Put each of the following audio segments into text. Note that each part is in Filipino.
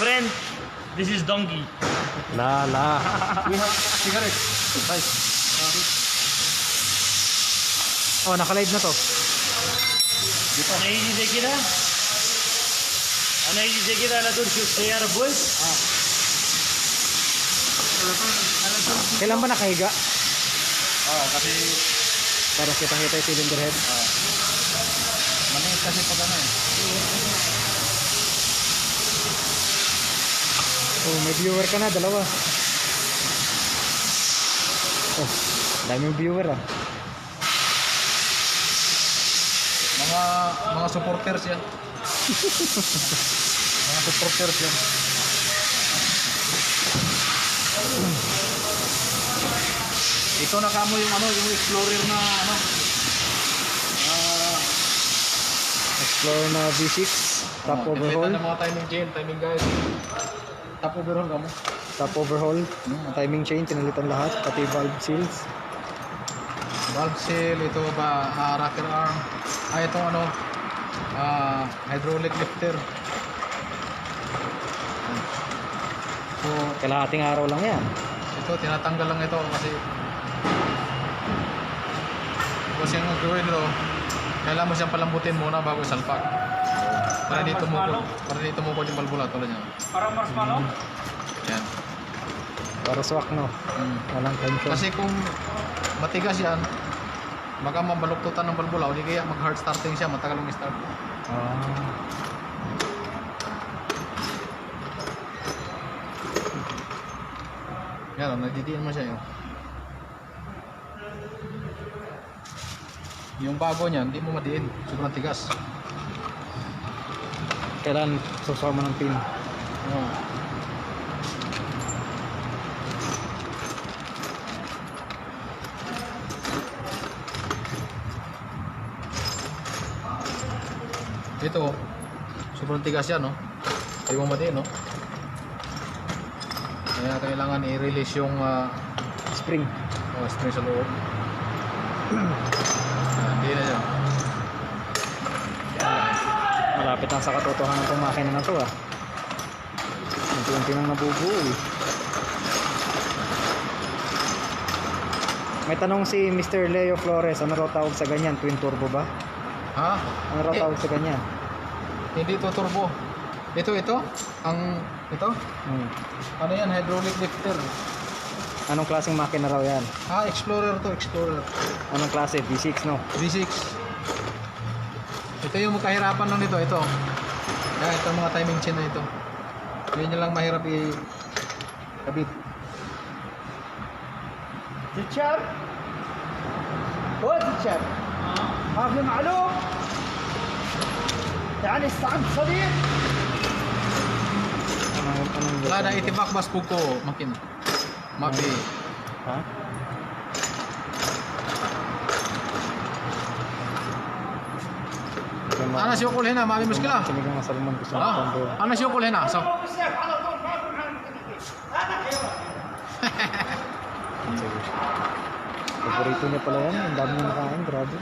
friend, this is donkey. La. We have cigarette. Right. Oh, naka-live na to. أنا يجي زي كده. أنا يجي زي كده على طول شوف سيارة بوي. Kailan ba nakahiga? Kasi Para kitang-kita yung cylinder head. maliit kasi pag ano eh. Oh, may viewer ka na, dalawa. Oh, daming viewer ah. Mga supporters yan. Mga supporters yan. Ito na kamo yung ano, yung Explorer na ano. Explorer na V6, top overhaul. Ito na mga timing chain, timing guide. Top overhaul kamo. Top overhaul, timing chain, pinalitan lahat, pati valve seals. Valve seal, ito ba rocker arm. Itong ano, hydraulic lifter. So, Kalahating araw lang yan. ito tinatanggal lang ito kasi ang gawin nito, kailangan mo siyang palambutin muna bago salpak. Para dito tumukod yung balbula tulad niya. Parang marshmallow. Yan. Para swak no. Walang tension. Kasi kung matigas yan, baka mabaluktutan ng balbula o di kaya mag hard starting siya, matagal yung start. Yan, nadidiin mo siya yun. Yung bago niyan, hindi mo madiin. Sobrang tigas. Kailan susuha mo ng pin. Ito, sobrang tigas yan, no? Hindi mo madiin, no? Kaya kailangan i-release yung Spring. string sa loob. Hindi na siya. Malapit na sa katotohanan ng makina na to ah. Unti-unti nang nabubuo eh. May tanong si Mr. Leo Flores, ano raw tawag sa ganyan? Twin turbo ba? Ha? Ano raw tawag sa ganyan? Hindi ito turbo. Ito. Ito? Ano yan? Hydraulic lifter. Anong klaseng makina raw yan? Explorer to, Explorer. Anong klase? V6 no? V6. Ito yung kahirapan lang nito, ito. Yan, ito mga timing chain na ito. Yan yung lang mahirap i-kabit. تتشاب هو تتشاب ما في معلوم يعني استعنت صديق Anong Wala na itibak bas puko, makina. Mabi. Ha? Ana siya kulhin na, mami muskila. Sinigang na salmon gusto ng combo. Ana siya kulhin na. So, Favorito niya pala yan. Ang dami niya nakain. Grabe.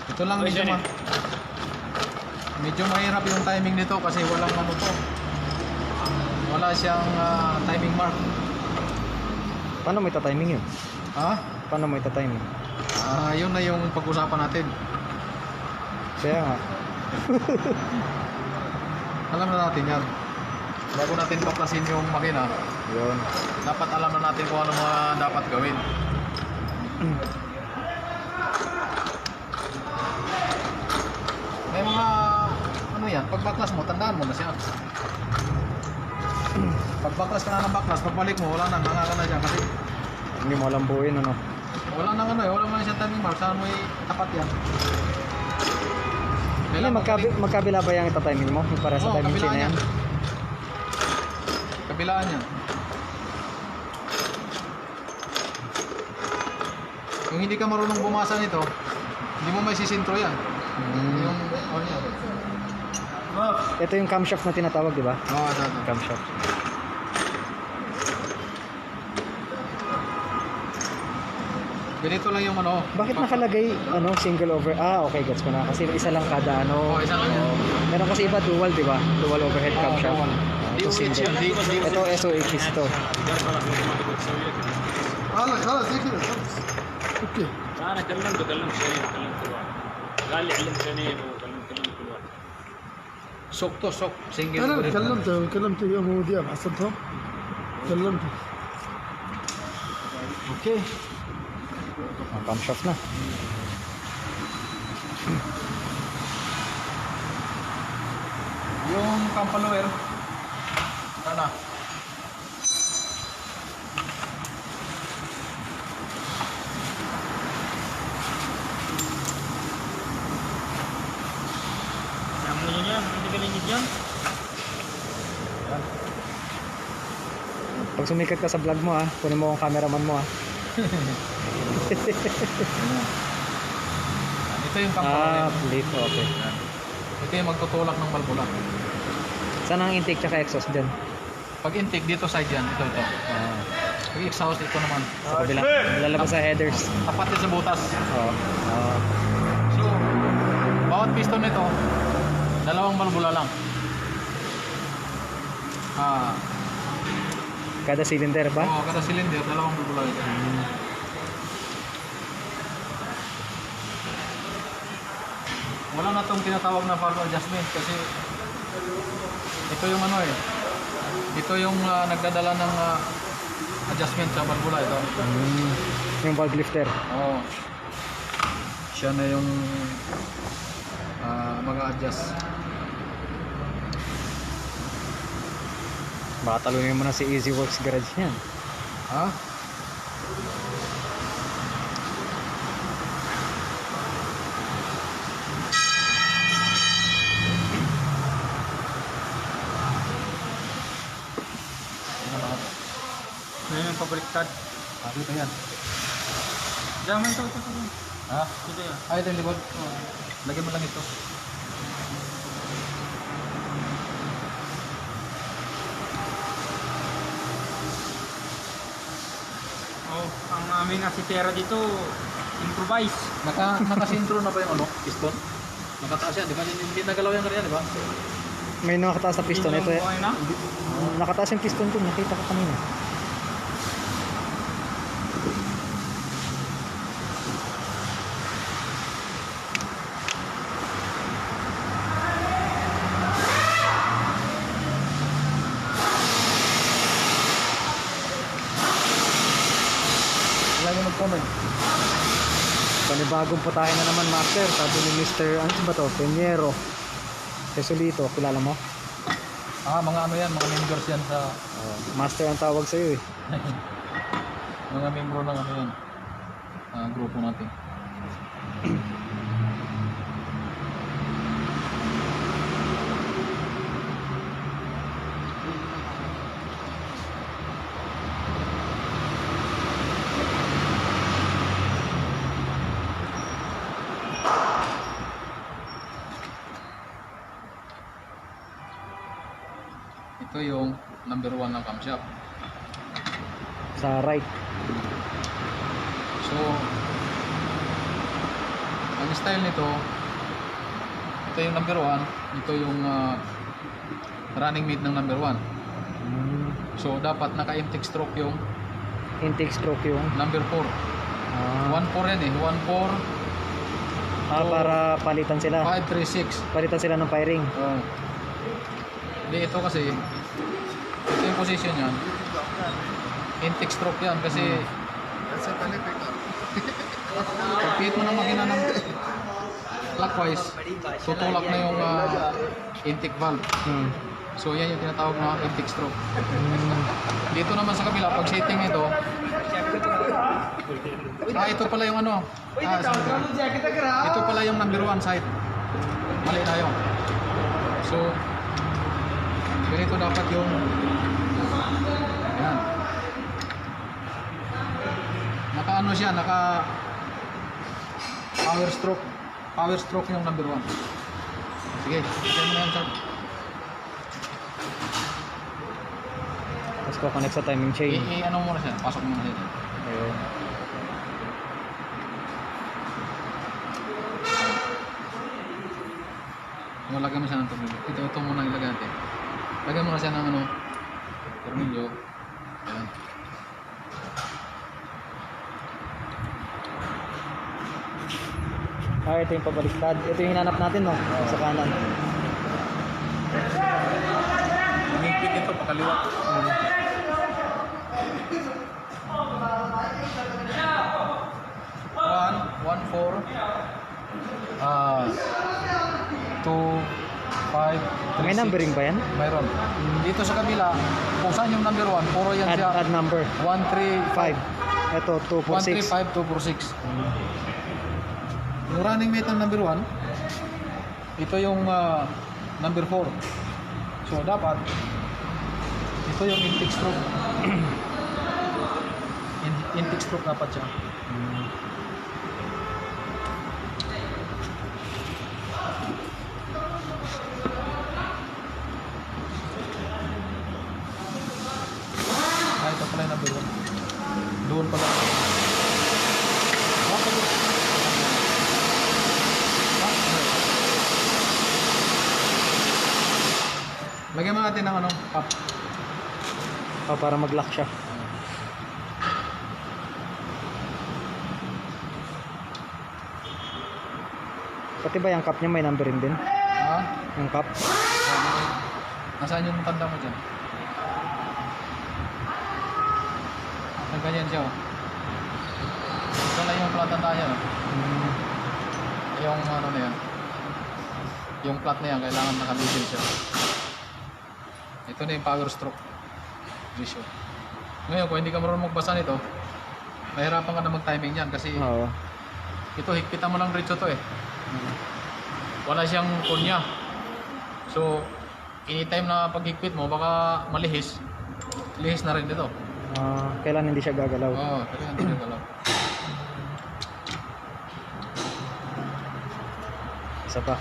ito lang medyo mahirap yung timing nito kasi walang ano to. Wala siyang timing mark. Paano mo ita-timing yun? Ha? Paano mo ita-timing? Yun na yung pag-usapan natin. Kaya nga. Alam na natin yan. Bago natin paplasin yung makina, Yun. dapat alam na natin kung ano mga dapat gawin. May mga ano yan, pag baklas mo, tandaan mo na siya. Pag baklas ka na ng baklas, pagbalik mo, wala na, hanga ka na dyan kasi Hindi mo alam buuin ano. wala nang ano wala man siyang timing mark, saan mo tapat yan. Hindi, magkabila ba yung ita-timing mo? Yung para sa timing chain na yan? Kabilaan yan. Kung hindi ka marunong bumasa nito, hindi mo may sisintro yan. Yung ano yan. Ito yung camshaft na tinatawag, di ba? Oo, ito. Camshaft. Ganito lang yung ano. Bakit nakalagay single over? Ah, okay, gets ko na. Kasi isa lang kada Oo, isa lang yan. Meron kasi iba dual, di ba? Dual overhead Oo, camshaft. dual. Ito single. Ito SOH to. خلاص زي كذا خلاص اوكي انا كلمته شريف كلمت كل واحد قال لي علم شريف وكلمت كل واحد Sok to, sok. Single. انا overhead. كلمته يوم هو دياب حسبتهم كلمته Okay. Ang camshaft na. Yung cam follower. Sana. Kamu niya, hindi ka linis yan. Pag sumikat ka sa vlog mo kunin mo ang cameraman mo Ito yung cam follower. plate. Okay. Ito yung magtutulak ng balbula. Saan ang intake tsaka exhaust dyan? Pag intake dito side yan, ito. Pag exhaust ito naman. Sa kabila. Lalabas sa headers. Tapat din sa butas. Oo. So, bawat piston nito, dalawang balbula lang. Kada cylinder ba? Oo, kada cylinder, dalawang balbula ito. Wala na itong tinatawag na valve adjustment kasi ito yung ito yung nagdadala ng adjustment sa balbula ito. Yung valve lifter. Oo. Siya na yung mag-adjust. Baka talunin mo na si Easy Works Garage niyan. Ha? Ano yung pabaliktad? Dito yan. Diyan, ito. Ha? Ito yan. Ito yung likod. Lagyan mo lang ito. Oh, ang aming asitera dito, improvise. Nakasintro na ba yung piston? Nakataas yan, di ba? Hindi nagalaw yan kanina, di ba? May nakataas na piston. Ito Okay na? nakataas yung piston dun. Nakita ko kanina. Wala yung mag-comment. Panibagong putahe na naman, Master. Sabi ni Mr. Ano ba to? Peñero. Jesulito. Kilala mo? Mga yan, mga members yan sa Master ang tawag sa'yo eh. mga membro ng yan. Grupo natin. Ito yung number 1 ng camshaft. Sa right. So, ang style nito, ito yung number 1, ito yung running mate ng number 1. So, dapat naka-intake stroke yung Intake stroke yung number 4. 1-4 yan eh, 1-4, para palitan sila. 5-3-6. Palitan sila ng firing. Hindi, ito kasi, ito yung position yan. Intake stroke yan kasi pag-hit mo ng makina ng clockwise, tutulak na yung intake valve. So yan yung tinatawag na intake stroke. Dito naman sa kabila, pag setting ito, ito pala yung ito pala yung number 1 side. Mali tayo. So ganito dapat yung yan. Naka siya, naka power stroke yung number 1. Sige, tignan mo na yan, sir. Tapos ko-connect sa timing chain. Ano muna siya, pasok muna siya dyan. Ayun. Lagyan mo siya ng tornilyo. Ito muna ilagay natin. Lagyan mo na siya ng ano, tornilyo. Ayan. Ito yung pabaliktad. Ito yung hinanap natin, no? Sa kanan. Higpit ito, pakaliwa. One, 4, 2, 5, 3, May numbering ba yan? Mayroon. Dito sa kabila, kung saan yung number 1, puro yan siya. Add number. 1, 3, 5. Ito, 2, 4, 6. 1, 3, 5, 2, 4, 6. Yung running mate ng number 1, ito yung number 4. So, dapat, ito yung intake stroke. Intake stroke dapat siya. Ito pala yung number 1. Doon pala. Lagyan mo natin ng ano, cup. Para mag-lock siya. Pati ba yung cup niya may numbering din? Ha? Yung cup? Nasaan yung tanda mo dyan? Ganyan siya, oh. Ito lang yung plat tanda niya, oh. Yung ano na yan. Yung plat na yan, kailangan nakabigil siya. Ito na yung power stroke ratio. Ngayon, kung hindi ka marunong magbasa nito, mahirapan ka na mag-timing yan kasi Oo. ito, higpitan mo lang diretso to eh. Wala siyang kunya. So, anytime na paghigpit mo, baka malihis. Lihis na rin dito. Kailan hindi siya gagalaw? Oo, pero hindi siya galaw. Isa pa.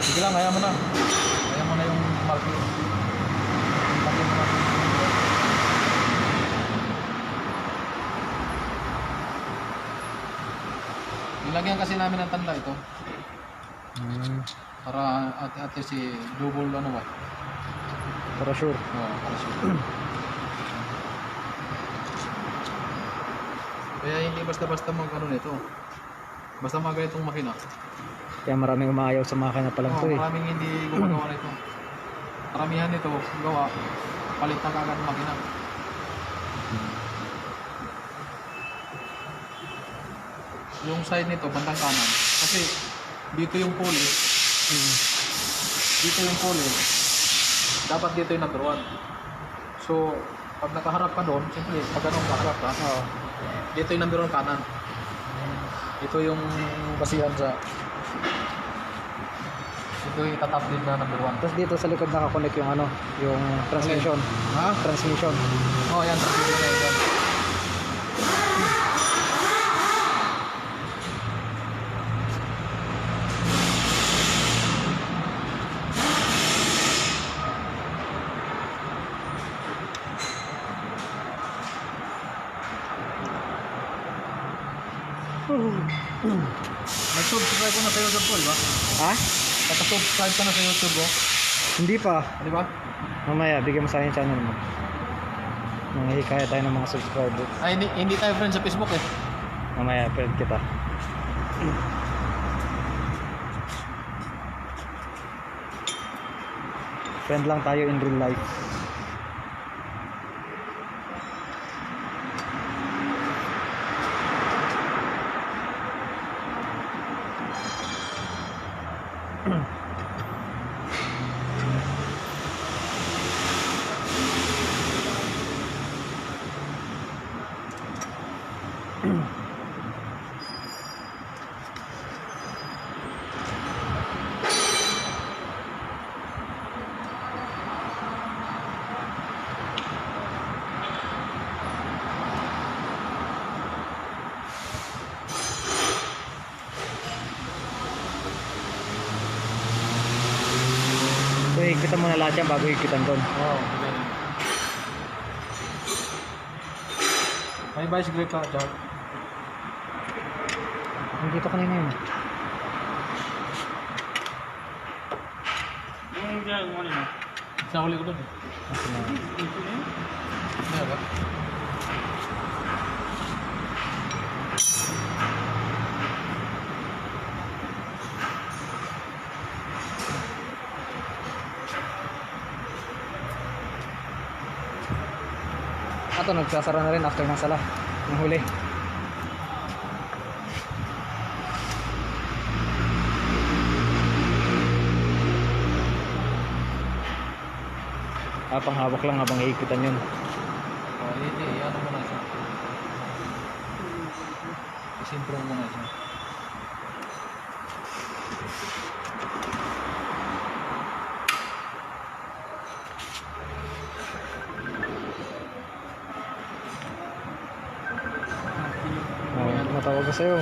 Sige lang, kaya mo na. Kaya mo na yung market. Market mo na. Nilagyan kasi namin ng tanda ito. Para ate si double ano ba? Para sure. Oo, para sure. Kaya hindi basta-basta mag ano nito. Basta mga ganitong makina. Kaya maraming umaayaw sa makina pa lang to eh. Maraming hindi gumagawa nito. Karamihan nito gawa palit na kagad ng makina. Yung side nito bandang kanan kasi dito yung pulley. Dito yung pulley. Dapat dito yung number 1. So pag nakaharap ka doon, siyempre pag ganun kaharap ka, dito yung number 1 kanan. Ito yung basihan sa ito yung tatap din na number 1. Tapos dito sa likod nakakonect yung ano, yung transmission. Ha? Transmission. Oh, yan. Transmission na yan. Nag-subscribe ko na sa YouTube ko, di ba? Ha? Naka-subscribe ka na sa YouTube ko, Hindi pa. di ba? Mamaya, bigyan mo sa akin yung channel mo. Nangihikaya tayo ng mga subscribers. Ay, hindi tayo friends sa Facebook eh. Mamaya, friend kita. Friend lang tayo in real life. higpitan mo na lahat yan bago higpitan doon. Oo, ganyan. May vice grip ka, Char. Nandito kanina yun. Yung ginagawa nila. Sa huli ko doon. Hindi ba? Ato, nagsasara na rin after ng sala. Ng huli. Panghawak lang habang hihigpitan yun. Oh, hindi. Ano mo na siya. Isimpro mo na siya. Matawag ko sa'yo.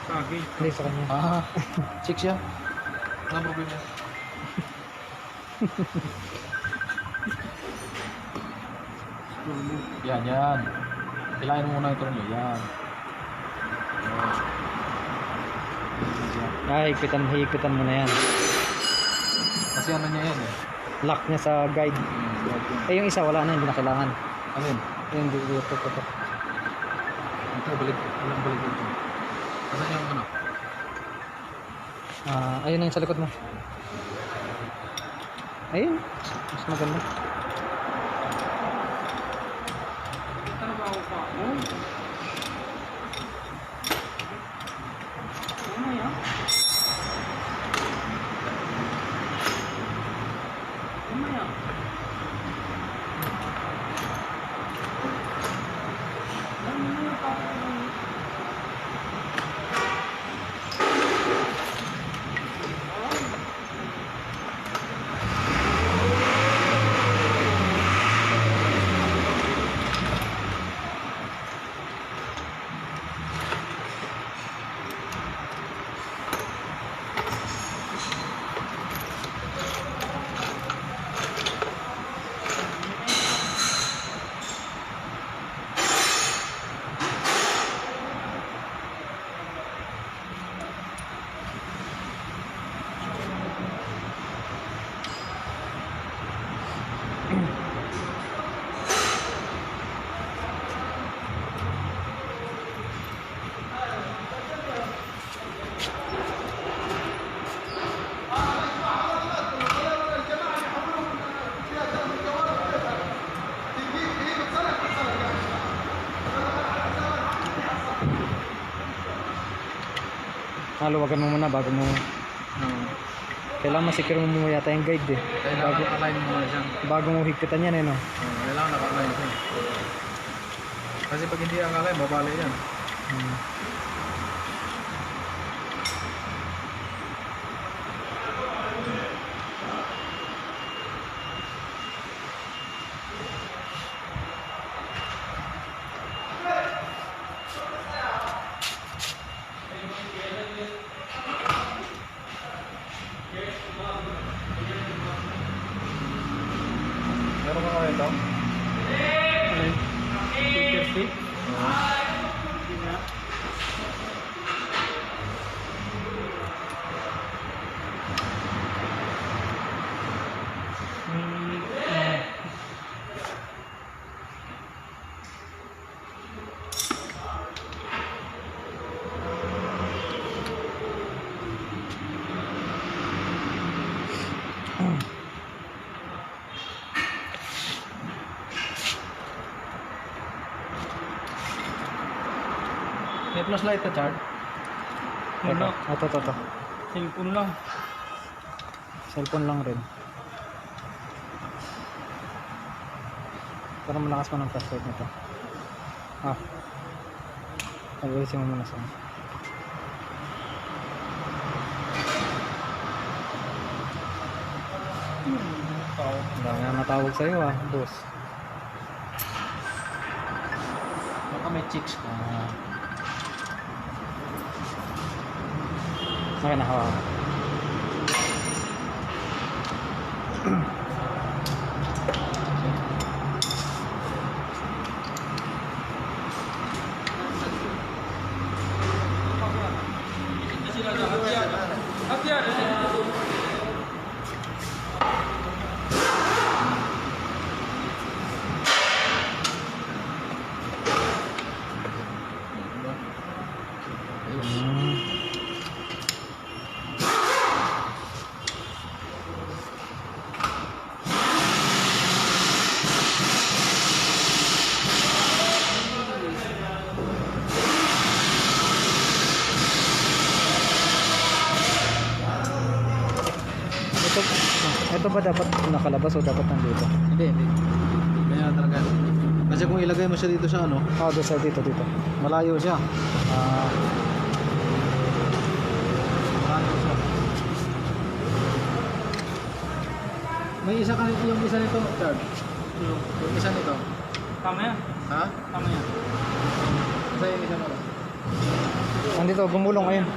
Sagi. Hindi, sa kanya. Ah, chick siya. Wala problema. Yan. Hilahin mo muna yung tornilyo. Yan. Hihigpitan mo na yan. Kasi ano niya yan eh. Lock niya sa guide. Eh, yung isa wala na, hindi na kailangan. Alin? Yung dito. Ito, balik. Walang balik dito. Asan yung ano? Ayun na yung sa likod mo. Ayun. Mas maganda. Trabaho pa ako. Mamaya. Mamaya. Mamaya pa ako. Haluwagan mo muna bago mo. Kailangan masecure mo muna yata yung guide eh. Kailangan naka-align mo muna siya. Bago mo higpitan yan eh no. Kailangan naka-align siya. Kasi pag hindi naka-align, babali yan. Meron ka kaya ito? Teacher seat. May flashlight ka, Chard? Wala. Ito. Cellphone lang. Cellphone lang rin. Para malakas mo ng flashlight nito. Pag-ulisin mo muna sa dami na natawag sa'yo boss. Baka may chicks ka. Okay na, hawa. Ito ba dapat nakalabas o dapat nandito? Hindi. Kaya talaga. Kasi kung ilagay mo siya dito sa ano, Doon sa dito. malayo siya. Ah, Malayo siya. May isa ka yung isa nito, Chard. Yung isa nito. Tama yan. Ha? Tama yan. Isa yung isa mo. nandito, gumulong. Ayun,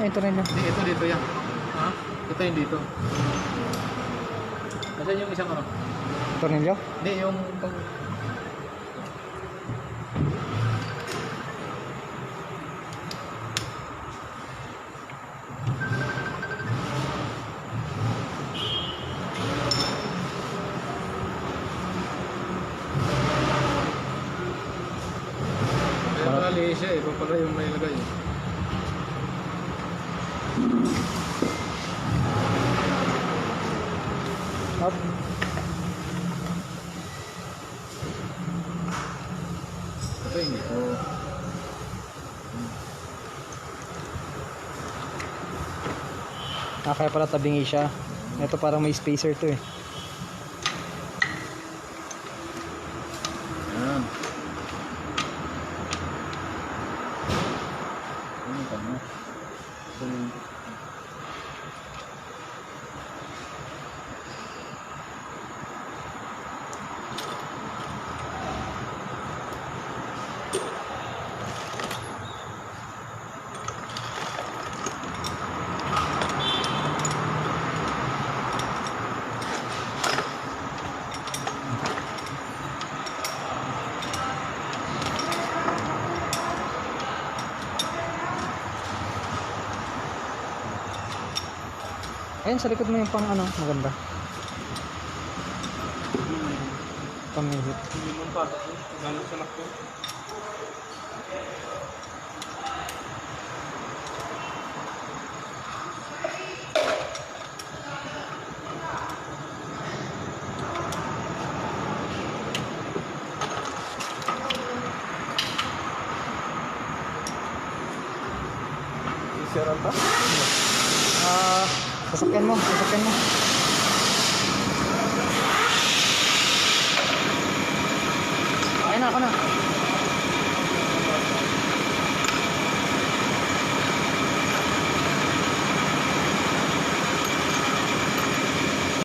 ito rin yun. Hindi, ito dito yan. Ha? Ito yung dito. Nasaan yung isang ano? Tornilyo? Hindi, yung pag... Kaya mali siya eh, kung pala yung nailagay eh. Up. Ito yung dito. Kaya pala tabingi siya. Ito parang may spacer to eh. Yan. Ano ka mo? Ayun, sa likod mo yung pang ano, maganda. Pamihit. Hindi mo pa. Galing sa lakto. Siyaran pa? Sasakyan mo. Ayun na, ako na.